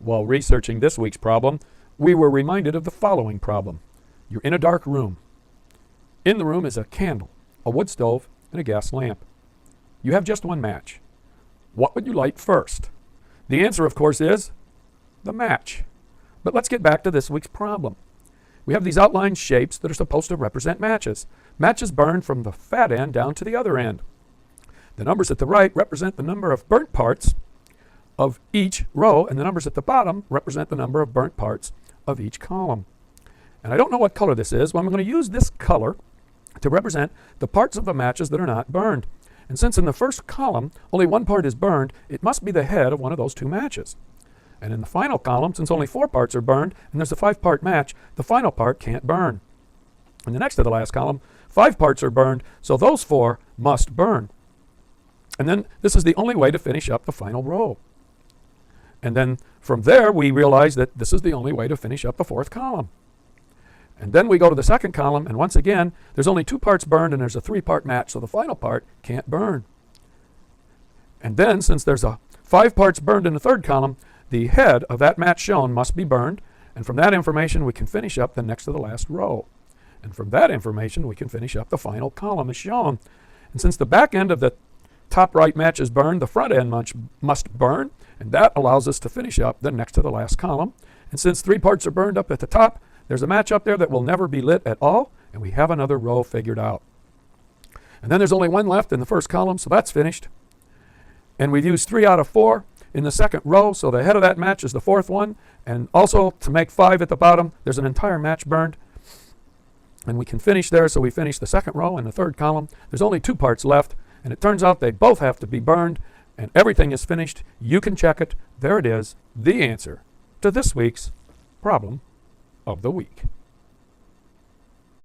While researching this week's problem, we were reminded of the following problem. You're in a dark room. In the room is a candle, a wood stove, and a gas lamp. You have just one match. What would you light first? The answer, of course, is the match. But let's get back to this week's problem. We have these outlined shapes that are supposed to represent matches. Matches burn from the fat end down to the other end. The numbers at the right represent the number of burnt parts of each row, and the numbers at the bottom represent the number of burnt parts of each column. And I don't know what color this is, but I'm going to use this color to represent the parts of the matches that are not burned. And since in the first column only one part is burned, it must be the head of one of those two matches. And in the final column, since only 4 parts are burned and there's a 5-part match, the final part can't burn. In the next to the last column, 5 parts are burned, so those 4 must burn. And then this is the only way to finish up the final row. And then from there, we realize that this is the only way to finish up the 4th column. And then we go to the 2nd column, and once again, there's only 2 parts burned and there's a 3-part match, so the final part can't burn. And then, since there's a 5 parts burned in the 3rd column, the head of that match shown must be burned, and from that information we can finish up the next to the last row. And from that information we can finish up the final column as shown. And since the back end of the top right match is burned, the front end must burn, and that allows us to finish up the next to the last column. And since 3 parts are burned up at the top, there's a match up there that will never be lit at all, and we have another row figured out. And then there's only 1 left in the first column, so that's finished. And we've used 3 out of 4 in the 2nd row, so the head of that match is the 4th one, and also to make 5 at the bottom, there's an entire match burned. And we can finish there, so we finish the 2nd row and the 3rd column. There's only 2 parts left, and it turns out they both have to be burned, and everything is finished. You can check it. There it is, the answer to this week's problem of the week.